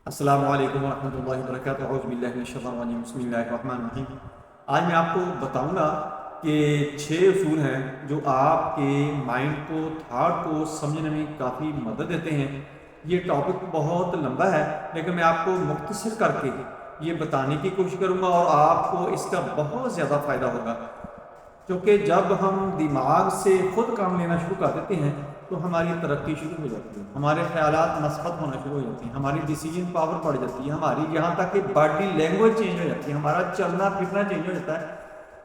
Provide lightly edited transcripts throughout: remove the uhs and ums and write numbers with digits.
السلام علیکم ورحمۃ اللہ وبرکاتہ۔ اعوذ باللہ من الشیطان الرجیم، بسم اللہ الرحمن الرحیم۔ آج میں آپ کو بتاؤں گا کہ 6 اصول ہیں جو آپ کے مائنڈ کو، تھاٹ کو سمجھنے میں کافی مدد دیتے ہیں۔ یہ ٹاپک بہت لمبا ہے لیکن میں آپ کو مختصر کر کے یہ بتانے کی کوشش کروں گا اور آپ کو اس کا بہت زیادہ فائدہ ہوگا، کیونکہ جب ہم دماغ سے خود کام لینا شروع کر دیتے ہیں تو ہماری ترقی شروع ہو جاتی ہے، ہمارے خیالات مثبت ہونا شروع ہو جاتے ہیں، ہماری ڈیسیجن پاور بڑھ جاتی ہے، ہماری یہاں تک کہ باڈی لینگویج چینج ہو جاتی ہے، ہمارا چلنا پھرنا چینج ہو جاتا ہے۔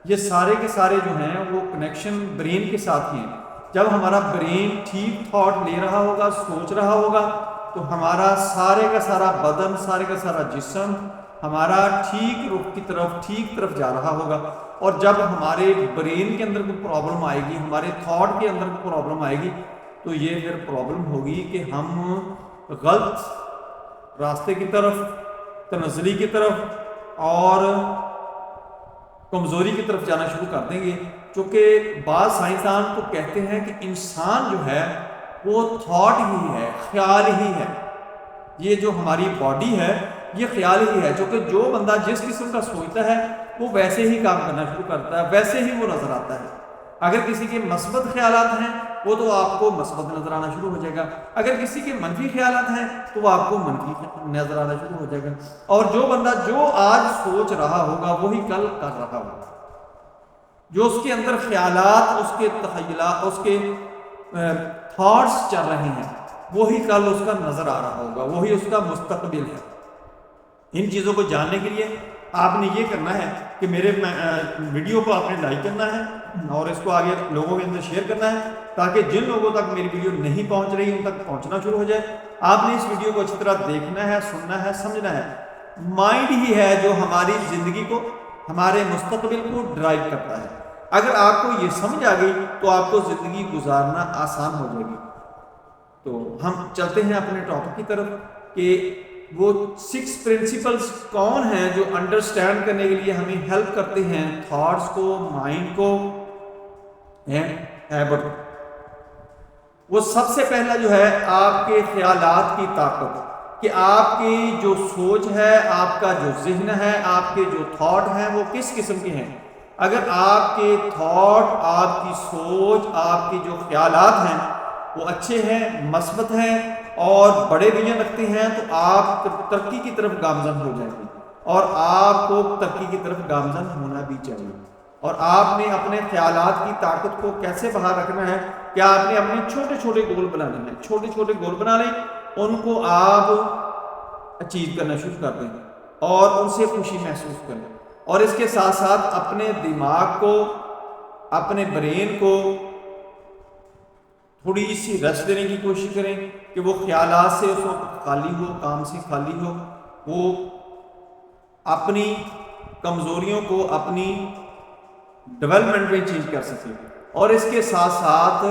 یہ سارے کے سارے جو ہیں وہ کنیکشن برین کے ساتھ ہی ہیں۔ جب ہمارا برین ٹھیک تھاٹ لے رہا ہوگا، سوچ رہا ہوگا، تو ہمارا سارے کا سارا بدن، سارے کا سارا جسم ہمارا ٹھیک رخ کی طرف جا رہا ہوگا۔ اور جب ہمارے برین کے اندر کوئی پرابلم آئے گی، ہمارے تھاٹ کے اندر کوئی پرابلم آئے گی، تو یہ پھر پرابلم ہوگی کہ ہم غلط راستے کی طرف، تنزلی کی طرف اور کمزوری کی طرف جانا شروع کر دیں گے۔ چونکہ بعض سائنسدان تو کہتے ہیں کہ انسان جو ہے وہ تھاٹ ہی ہے، خیال ہی ہے۔ یہ جو ہماری باڈی ہے یہ خیال ہی ہے، چونکہ جو بندہ جس قسم کا سوچتا ہے وہ ویسے ہی کام کرنا شروع کرتا ہے، ویسے ہی وہ نظر آتا ہے۔ اگر کسی کے مثبت خیالات ہیں وہ تو آپ کو مثبت نظر آنا شروع ہو جائے گا، اگر کسی کے منفی خیالات ہیں تو وہ آپ کو منفی نظر آنا شروع ہو جائے گا۔ اور جو بندہ جو آج سوچ رہا ہوگا وہی کل کر رہا ہوگا۔ جو اس کے اندر خیالات، اس کے تخیلات، اس کے تھاٹس چل رہے ہیں وہی کل اس کا نظر آ رہا ہوگا، وہی اس کا مستقبل ہے۔ ان چیزوں کو جاننے کے لیے آپ نے یہ کرنا ہے کہ میرے ویڈیو کو آپ نے لائک کرنا ہے اور اس کو آگے لوگوں کے اندر شیئر کرنا ہے، تاکہ جن لوگوں تک میری ویڈیو نہیں پہنچ رہی ان تک پہنچنا شروع ہو جائے۔ آپ نے اس ویڈیو کو اچھی طرح دیکھنا ہے، سننا ہے، سمجھنا ہے۔ مائنڈ ہی ہے جو ہماری زندگی کو، ہمارے مستقبل کو ڈرائیو کرتا ہے۔ اگر آپ کو یہ سمجھ آ گئی تو آپ کو زندگی گزارنا آسان ہو جائے گی۔ تو ہم چلتے ہیں اپنے ٹاپک کی طرف کہ وہ 6 پرنسپلز کون ہیں جو انڈرسٹینڈ کرنے کے لیے ہمیں ہیلپ کرتے ہیں تھاٹس کو، مائنڈ کو اینڈ ہیبٹ۔ وہ سب سے پہلا جو ہے آپ کے خیالات کی طاقت، کہ آپ کی جو سوچ ہے، آپ کا جو ذہن ہے، آپ کے جو تھاٹ ہیں وہ کس قسم کے ہیں۔ اگر آپ کے تھاٹ، آپ کی سوچ، آپ کے جو خیالات ہیں وہ اچھے ہیں، مثبت ہیں اور بڑے ویژن رکھتے ہیں تو آپ ترقی کی طرف گامزن ہو جائیں گے، اور آپ کو ترقی کی طرف گامزن ہونا بھی چاہیے۔ اور آپ نے اپنے خیالات کی طاقت کو کیسے باہر رکھنا ہے کہ آپ نے اپنے چھوٹے چھوٹے گول بنانے ہیں، چھوٹے چھوٹے گول بنا لیں، ان کو آپ اچیو کرنا شروع کر دیں اور ان سے خوشی محسوس کریں۔ اور اس کے ساتھ ساتھ اپنے دماغ کو، اپنے برین کو تھوڑی سی ریسٹ دینے کی کوشش کریں کہ وہ خیالات سے اس وقت خالی ہو، کام سے خالی ہو، وہ اپنی کمزوریوں کو اپنی ڈیولپمنٹ میں چینج کر سکے۔ اور اس کے ساتھ ساتھ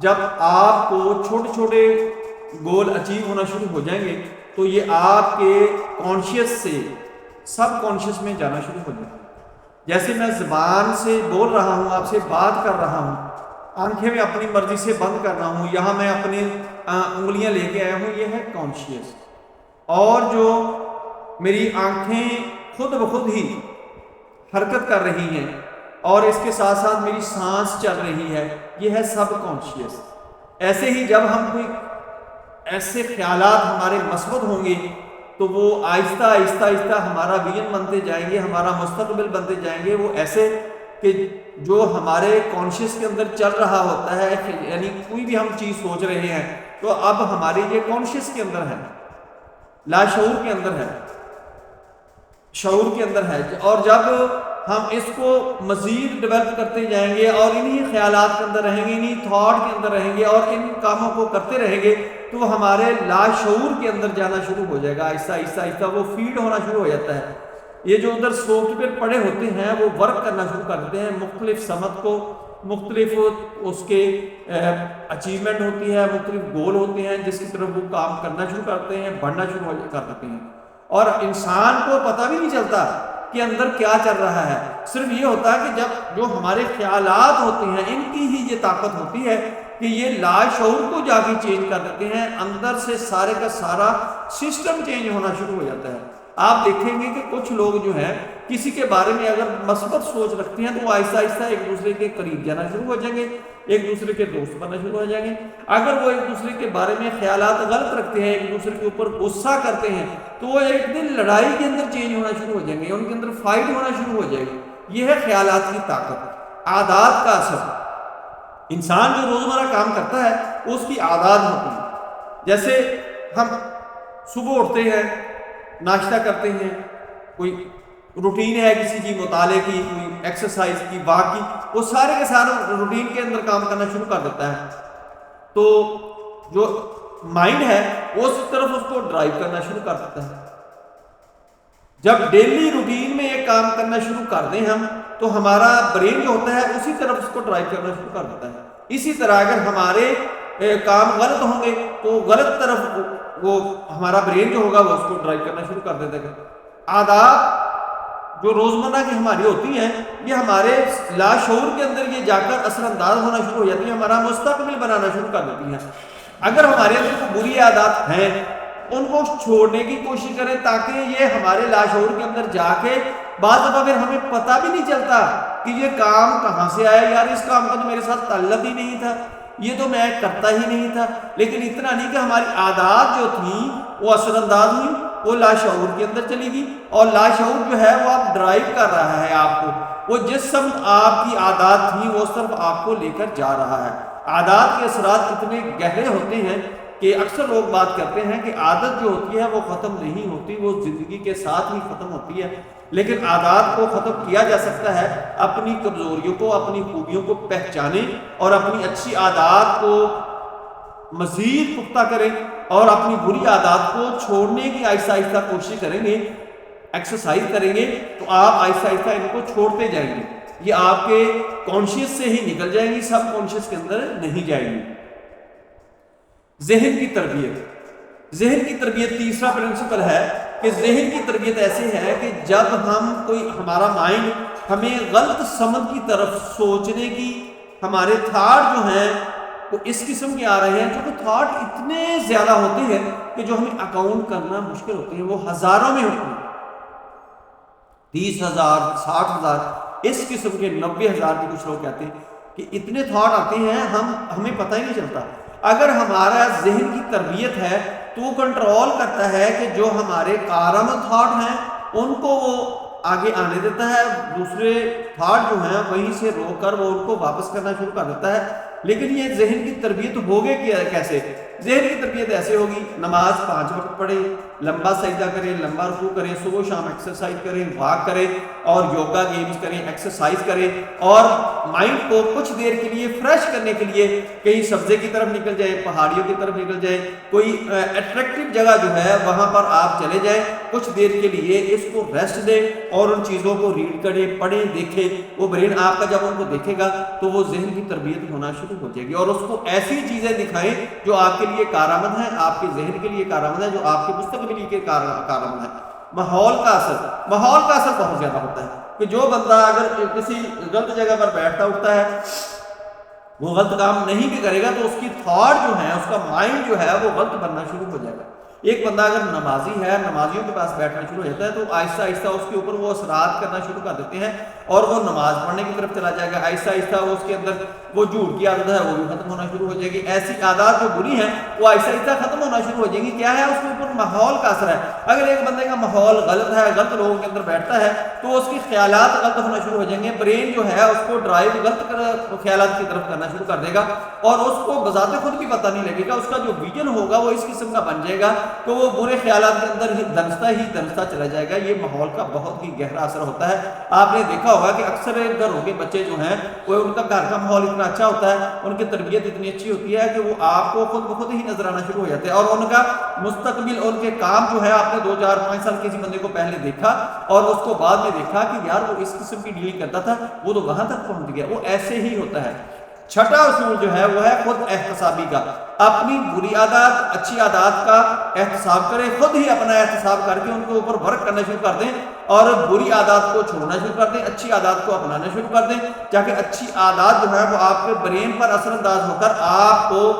جب آپ کو چھوٹے چھوٹے گول اچیو ہونا شروع ہو جائیں گے تو یہ آپ کے کانشیس سے سب کانشیس میں جانا شروع ہو جائے گا۔ جیسے میں زبان سے بول رہا ہوں، آپ سے بات کر رہا ہوں، آنکھیں میں اپنی مرضی سے بند کر رہا ہوں، یہاں میں اپنی انگلیاں لے کے آیا ہوں، یہ ہے کانشیس۔ اور جو میری آنکھیں خود بخود ہی حرکت کر رہی ہیں اور اس کے ساتھ ساتھ میری سانس چل رہی ہے، یہ ہے سب کانشیس۔ ایسے ہی جب ہم کوئی ایسے خیالات ہمارے مثبت ہوں گے تو وہ آہستہ آہستہ آہستہ ہمارا ویژن بنتے جائیں گے، ہمارا مستقبل بنتے جائیں گے، وہ ایسے کہ جو ہمارے کانشیس کے اندر چل رہا ہوتا ہے، یعنی کوئی بھی ہم چیز سوچ رہے ہیں تو اب ہمارے یہ کانشیس کے اندر ہے، لاشعور کے اندر ہے، شعور کے اندر ہے۔ اور جب ہم اس کو مزید ڈیولپ کرتے جائیں گے اور انہی خیالات کے اندر رہیں گے، انہی تھاٹ کے اندر رہیں گے اور ان کاموں کو کرتے رہیں گے تو وہ ہمارے لاشعور کے اندر جانا شروع ہو جائے گا، آہستہ آہستہ آہستہ وہ فیڈ ہونا شروع ہو جاتا ہے۔ یہ جو ادھر سافٹ ویئر پڑے ہوتے ہیں وہ ورک کرنا شروع کر دیتے ہیں، مختلف سمت کو، مختلف اس کے اچیومنٹ ہوتی ہے، مختلف گول ہوتے ہیں جس کی طرف وہ کام کرنا شروع کرتے ہیں، بڑھنا شروع کر دیتے ہیں۔ اور انسان کو پتہ بھی نہیں چلتا کہ اندر کیا چل رہا ہے، صرف یہ ہوتا ہے کہ جب جو ہمارے خیالات ہوتے ہیں ان کی ہی یہ طاقت ہوتی ہے کہ یہ لاشعور کو جا کے چینج کر دیتے ہیں، اندر سے سارے کا سارا سسٹم چینج ہونا شروع ہو جاتا ہے۔ آپ دیکھیں گے کہ کچھ لوگ جو ہیں کسی کے بارے میں اگر مثبت سوچ رکھتے ہیں تو وہ آہستہ آہستہ ایک دوسرے کے قریب جانا شروع ہو جائیں گے، ایک دوسرے کے دوست بننا شروع ہو جائیں گے۔ اگر وہ ایک دوسرے کے بارے میں خیالات غلط رکھتے ہیں، ایک دوسرے کے اوپر غصہ کرتے ہیں، تو وہ ایک دن لڑائی کے اندر چینج ہونا شروع ہو جائیں گے، ان کے اندر فائٹ ہونا شروع ہو جائے گی۔ یہ ہے خیالات کی طاقت، عادات کا اثر۔ انسان جو روزمرہ کام کرتا ہے اس کی عادات ہوتی ہیں۔ جیسے ہم صبح اٹھتے ہیں، ناشتہ کرتے ہیں، کوئی روٹین ہے کسی کی، مطالعے کی، کوئی ایکسرسائز کی، واک کی، وہ سارے کے سارے روٹین کے اندر کام کرنا شروع کر دیتا ہے۔ تو جو مائنڈ ہے وہ اس طرف اس کو ڈرائیو کرنا شروع کر دیتا ہے۔ جب ڈیلی روٹین میں یہ کام کرنا شروع کر دیں ہم، تو ہمارا برین جو ہوتا ہے اسی طرف اس کو ڈرائیو کرنا شروع کر دیتا ہے۔ اسی طرح اگر ہمارے کام غلط ہوں گے تو غلط طرف وہ ہمارا برین جو ہوگا وہ اس کو ڈرائیو کرنا شروع کر دیتا ہے۔ عادات جو روزمرہ کی ہماری ہوتی ہیں یہ ہمارے لاشعور کے اندر یہ جا کر اثر انداز ہونا شروع ہو جاتی ہیں، ہمارا مستقبل بنانا شروع کر دیتی ہیں۔ اگر ہمارے اندر کوئی بری عادات ہیں ان کو چھوڑنے کی کوشش کریں تاکہ یہ ہمارے لاشعور کے اندر جا کے بعض دفعہ پھر ہمیں پتہ بھی نہیں چلتا کہ یہ کام کہاں سے آیا، یار اس کام کا تو میرے ساتھ تعلق ہی نہیں تھا، یہ تو میں کرتا ہی نہیں تھا۔ لیکن اتنا نہیں کہ ہماری عادات جو تھیں وہ اثر انداز ہوئی، وہ لاشعور کے اندر چلی گئی، اور لاشعور جو ہے وہ آپ ڈرائیو کر رہا ہے آپ کو، وہ جس سمت آپ کی عادات تھیں وہ اس طرف آپ کو لے کر جا رہا ہے۔ عادات کے اثرات اتنے گہرے ہوتے ہیں کہ اکثر لوگ بات کرتے ہیں کہ عادت جو ہوتی ہے وہ ختم نہیں ہوتی، وہ زندگی کے ساتھ ہی ختم ہوتی ہے۔ لیکن عادات کو ختم کیا جا سکتا ہے، اپنی کمزوریوں کو، اپنی خوبیوں کو پہچانیں اور اپنی اچھی عادات کو مزید پختہ کریں اور اپنی بری عادات کو چھوڑنے کی آہستہ آہستہ کوشش کریں گے، ایکسرسائز کریں گے تو آپ آہستہ آہستہ ان کو چھوڑتے جائیں گے۔ یہ آپ کے کانشیس سے ہی نکل جائیں گی، سب کانشیس کے اندر نہیں جائیں گی۔ ذہن کی تربیت، ذہن کی تربیت تیسرا پرنسپل ہے کہ ذہن کی تربیت ایسے ہے کہ جب ہمارا مائنڈ ہمیں غلط سمت کی طرف سوچنے کی، ہمارے تھاٹ جو ہیں وہ اس قسم کے آ رہے ہیں، کیونکہ تھاٹ اتنے زیادہ ہوتے ہیں کہ جو ہمیں اکاؤنٹ کرنا مشکل ہوتے ہیں، وہ ہزاروں میں ہوتے ہیں، 30,000 60,000 اس قسم کے 90,000 بھی کچھ لوگ کہتے ہیں کہ اتنے تھاٹ آتے ہیں ہمیں پتہ ہی نہیں چلتا۔ اگر ہمارا ذہن کی تربیت ہے تو وہ کنٹرول کرتا ہے کہ جو ہمارے کارآمد تھاٹ ہیں ان کو وہ آگے آنے دیتا ہے، دوسرے تھاٹ جو ہیں وہیں سے روک کر وہ ان کو واپس کرنا شروع کر دیتا ہے۔ لیکن یہ ذہن کی تربیت ہوگی کیسے؟ ذہن کی تربیت ایسے ہوگی، نماز 5 وقت پڑھے، لمبا سجدہ کریں، لمبا رکوع کریں، صبح شام ایکسرسائز کریں، واک کریں اور یوگا گیمز کریں، ایکسرسائز کریں، اور مائنڈ کو کچھ دیر کے لیے فریش کرنے کے لیے کہیں سبزے کی طرف نکل جائیں، پہاڑیوں کی طرف نکل جائیں، کوئی اٹریکٹیو جگہ جو ہے وہاں پر آپ چلے جائیں، کچھ دیر کے لیے اس کو ریسٹ دیں اور ان چیزوں کو ریڈ کریں، پڑھیں، دیکھیں۔ وہ برین آپ کا جب ان کو دیکھے گا تو وہ ذہن کی تربیت ہونا شروع ہو جائے گی، اور اس کو ایسی چیزیں دکھائیں جو آپ کے لیے کارآمد ہیں، آپ کے ذہن کے لیے کارآمد ہے، جو آپ کے مستقبل کے کارآمد ہے۔ ماحول کا اثر بہت زیادہ ہوتا ہے کہ جو بندہ اگر کسی غلط جگہ پر بیٹھتا اٹھتا ہے، وہ غلط کام نہیں بھی کرے گا تو اس کی تھاٹ جو ہے، اس کا مائنڈ جو ہے وہ غلط بننا شروع ہو جائے گا۔ ایک بندہ اگر نمازی ہے، نمازیوں کے پاس بیٹھنا شروع ہو جاتا ہے تو آہستہ آہستہ اس کے اوپر وہ اثرات کرنا شروع کر دیتے ہیں اور وہ نماز پڑھنے کی طرف چلا جائے گا، آہستہ آہستہ اس کے اندر وہ جھوٹ کی عادت ہے وہ بھی ختم ہونا شروع ہو جائے گی۔ ایسی عادات جو بری ہیں وہ آہستہ آہستہ ختم ہونا شروع ہو جائیں گی۔ کیا ہے؟ اس کے اوپر ماحول کا اثر ہے۔ اگر ایک بندے کا ماحول غلط ہے، غلط لوگوں کے اندر بیٹھتا ہے تو اس کی خیالات غلط ہونا شروع ہو جائیں گے، برین جو ہے اس کو ڈرائیو غلط خیالات کی طرف کرنا شروع کر دے گا اور اس کو بذات خود بھی پتہ نہیں لگے گا، اس کا جو ویژن ہوگا وہ اس قسم کا بن جائے گا کہ وہ برے خیالات کے اندر ہی دنستا چلا جائے گا۔ یہ ماحول کا بہت ہی گہرا اثر ہوتا ہے۔ آپ نے دیکھا ہوگا کہ اکثر گھروں کے بچے جو ہیں وہ ان کا گھر کا ماحول اتنا اچھا ہوتا ہے، ان کی تربیت اتنی اچھی ہوتی ہے کہ وہ آپ کو خود بخود ہی نظر آنا شروع ہو جاتے ہیں، اور ان کا مستقبل، ان کے کام جو ہے، آپ نے 2 4 5 سال کسی بندے کو پہلے دیکھا اور اس کو بعد میں دیکھا کہ یار وہ اس قسم کی ڈیلنگ کرتا تھا، وہ تو وہاں تک پہنچ گیا، وہ ایسے ہی ہوتا ہے۔ چھٹا اصول جو ہے وہ ہے خود احتسابی کا۔ اپنی بری عادات اچھی عادات کا احتساب کریں، خود ہی اپنا احتساب کر کے ان کے اوپر ورک کرنا شروع کر دیں اور بری عادات کو چھوڑنا شروع کر دیں، اچھی عادات کو اپنانا شروع کر دیں، تاکہ اچھی عادات جو ہے وہ آپ کے برین پر اثر انداز ہو کر آپ کو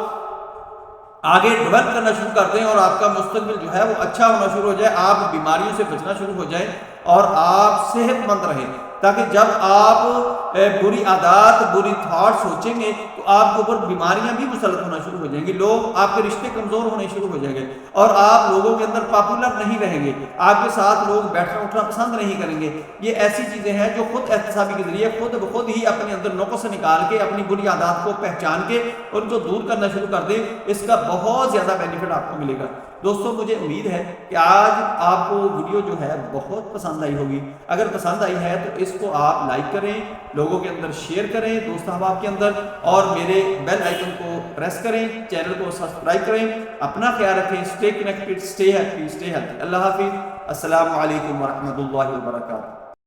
آگے ڈیولپ کرنا شروع کر دیں اور آپ کا مستقبل جو ہے وہ اچھا ہونا شروع ہو جائے، آپ بیماریوں سے بچنا شروع ہو جائیں اور آپ صحت مند رہیں، تاکہ جب آپ بری عادات بری تھاٹ سوچیں گے تو آپ کے اوپر بیماریاں بھی مسلط ہونا شروع ہو جائیں گی، لوگ آپ کے رشتے کمزور ہونے شروع ہو جائیں گے اور آپ لوگوں کے اندر پاپولر نہیں رہیں گے، آپ کے ساتھ لوگ بیٹھنا اٹھنا پسند نہیں کریں گے۔ یہ ایسی چیزیں ہیں جو خود احتسابی کے ذریعے خود ہی اپنے اندر نقص نکال کے اپنی بری عادات کو پہچان کے ان کو دور کرنا شروع کر دیں، اس کا بہت زیادہ بینیفٹ آپ کو ملے گا۔ دوستوں مجھے امید ہے کہ آج آپ کو ویڈیو جو ہے بہت پسند آئی ہوگی، اگر پسند آئی ہے تو اس کو آپ لائک کریں، لوگوں کے اندر شیئر کریں، دوست احباب کے اندر، اور میرے بیل آئیکن کو پریس کریں، چینل کو سبسکرائب کریں۔ اپنا خیال رکھیں، stay connected, stay happy, stay healthy. اللہ حافظ، السلام علیکم ورحمۃ اللہ وبرکاتہ۔